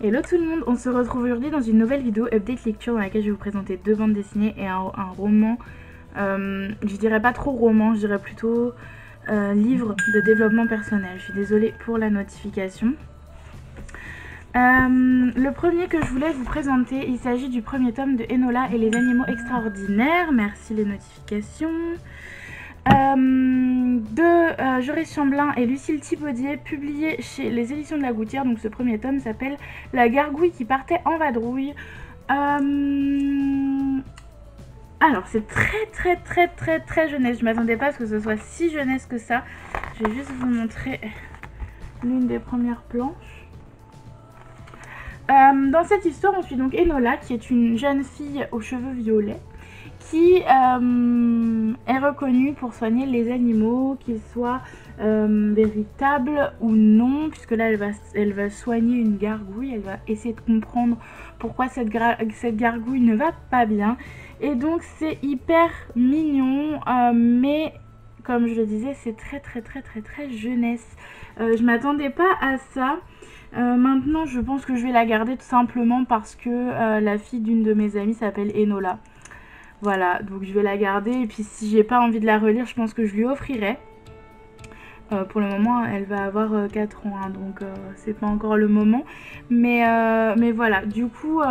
Hello tout le monde, on se retrouve aujourd'hui dans une nouvelle vidéo update lecture dans laquelle je vais vous présenter deux bandes dessinées et un roman, je dirais pas trop roman, je dirais plutôt livre de développement personnel. Je suis désolée pour la notification. Le premier que je voulais vous présenter, il s'agit du premier tome de Enola et les animaux extraordinaires. Merci les notifications. De Joris Chamblin et Lucille Thibaudier, publié chez les éditions de la Gouttière. Donc ce premier tome s'appelle La gargouille qui partait en vadrouille. Alors c'est très jeunesse, je m'attendais pas à ce que ce soit si jeunesse que ça. Je vais juste vous montrer l'une des premières planches. Dans cette histoire on suit donc Enola qui est une jeune fille aux cheveux violets qui est reconnue pour soigner les animaux, qu'ils soient véritables ou non, puisque là elle va soigner une gargouille, elle va essayer de comprendre pourquoi cette gargouille ne va pas bien. Et donc c'est hyper mignon, mais comme je le disais, c'est très jeunesse. Je m'attendais pas à ça. Maintenant je pense que je vais la garder tout simplement parce que la fille d'une de mes amies s'appelle Enola. Voilà, donc je vais la garder et puis si j'ai pas envie de la relire, je pense que je lui offrirai. Pour le moment, elle va avoir 4 ans, hein, donc c'est pas encore le moment. Mais voilà, du coup,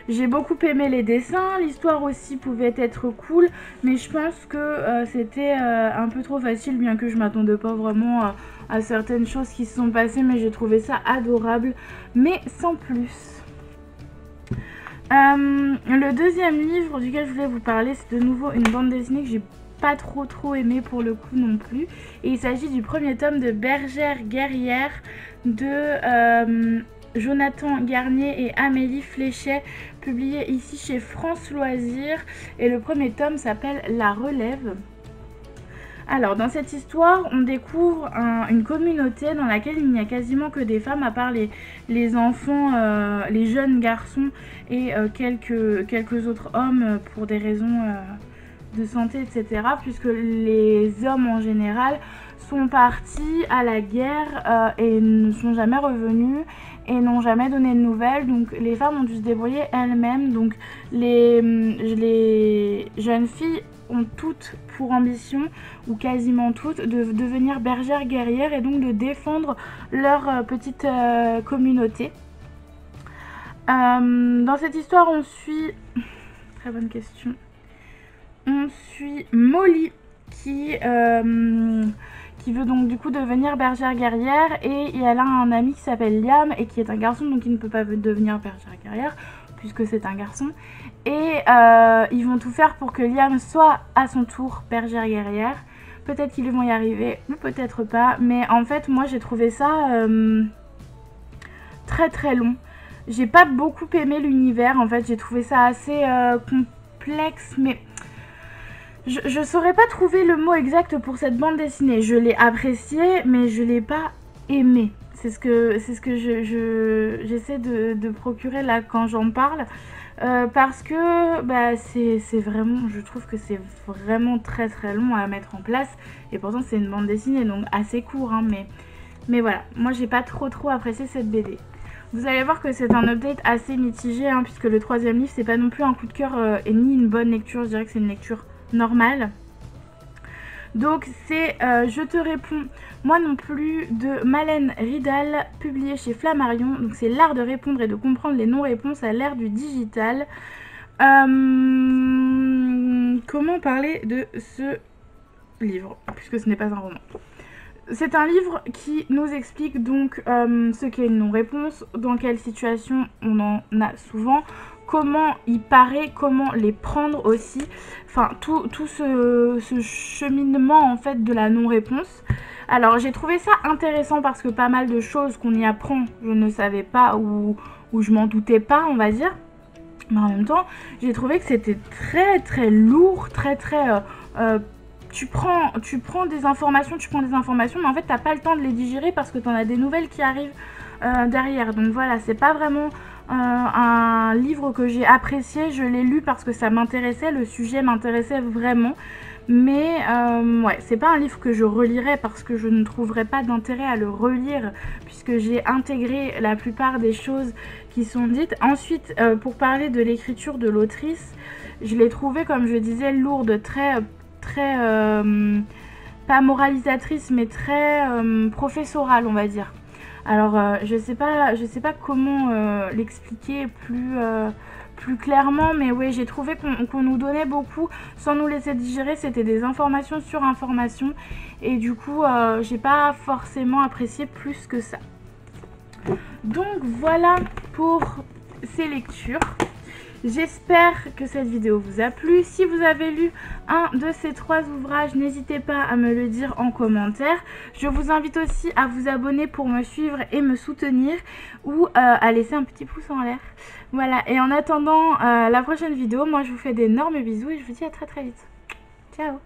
j'ai beaucoup aimé les dessins. L'histoire aussi pouvait être cool, mais je pense que c'était un peu trop facile, bien que je m'attendais pas vraiment à certaines choses qui se sont passées, mais j'ai trouvé ça adorable, mais sans plus. Le deuxième livre duquel je voulais vous parler, c'est de nouveau une bande dessinée que j'ai pas trop aimé pour le coup non plus, et il s'agit du premier tome de Bergère guerrière de Jonathan Garnier et Amélie Fléchet, publié ici chez France Loisirs, et le premier tome s'appelle La Relève. Alors dans cette histoire on découvre une communauté dans laquelle il n'y a quasiment que des femmes à part les enfants, les jeunes garçons et quelques autres hommes pour des raisons de santé etc. Puisque les hommes en général sont partis à la guerre et ne sont jamais revenus et n'ont jamais donné de nouvelles, donc les femmes ont dû se débrouiller elles-mêmes. Donc les jeunes filles ont toutes pour ambition, ou quasiment toutes, de devenir bergères guerrières et donc de défendre leur petite communauté. Dans cette histoire on suit, très bonne question, on suit Molly qui veut donc du coup devenir bergère guerrière, et elle a un ami qui s'appelle Liam et qui est un garçon, donc il ne peut pas devenir bergère guerrière puisque c'est un garçon, et ils vont tout faire pour que Liam soit à son tour bergère guerrière. Peut-être qu'ils vont y arriver, ou peut-être pas, mais en fait moi j'ai trouvé ça très long. J'ai pas beaucoup aimé l'univers, en fait j'ai trouvé ça assez complexe, mais je saurais pas trouver le mot exact pour cette bande dessinée. Je l'ai appréciée, mais je l'ai pas aimée. C'est ce que j'essaie de procurer là quand j'en parle. Parce que bah, c'est vraiment, je trouve que c'est vraiment très long à mettre en place. Et pourtant c'est une bande dessinée, donc assez court, hein, mais voilà, moi j'ai pas trop apprécié cette BD. Vous allez voir que c'est un update assez mitigé, hein, puisque le troisième livre c'est pas non plus un coup de cœur et ni une bonne lecture, je dirais que c'est une lecture normale. Donc c'est Je te réponds moi non plus de Malène Ridal, publié chez Flammarion. Donc c'est l'art de répondre et de comprendre les non-réponses à l'ère du digital. Comment parler de ce livre, puisque ce n'est pas un roman. C'est un livre qui nous explique donc ce qu'est une non-réponse, dans quelle situation on en a souvent, comment y parer, comment les prendre aussi, enfin tout ce cheminement en fait de la non-réponse. Alors j'ai trouvé ça intéressant parce que pas mal de choses qu'on y apprend je ne savais pas ou je m'en doutais pas, on va dire. Mais en même temps j'ai trouvé que c'était très lourd, tu prends des informations, mais en fait t'as pas le temps de les digérer parce que t'en as des nouvelles qui arrivent derrière. Donc voilà, c'est pas vraiment un livre que j'ai apprécié. Je l'ai lu parce que ça m'intéressait, le sujet m'intéressait vraiment, Mais ouais, c'est pas un livre que je relirai parce que je ne trouverai pas d'intérêt à le relire puisque j'ai intégré la plupart des choses qui sont dites. Ensuite, pour parler de l'écriture de l'autrice, je l'ai trouvée, comme je disais, lourde, très pas moralisatrice mais très professorale, on va dire. Alors je sais pas comment l'expliquer plus clairement, mais oui, j'ai trouvé qu'on nous donnait beaucoup sans nous laisser digérer. C'était des informations sur informations et du coup j'ai pas forcément apprécié plus que ça. Donc voilà pour ces lectures. J'espère que cette vidéo vous a plu. Si vous avez lu un de ces 3 ouvrages, n'hésitez pas à me le dire en commentaire. Je vous invite aussi à vous abonner pour me suivre et me soutenir ou à laisser un petit pouce en l'air. Voilà, et en attendant la prochaine vidéo, moi je vous fais d'énormes bisous et je vous dis à très vite. Ciao!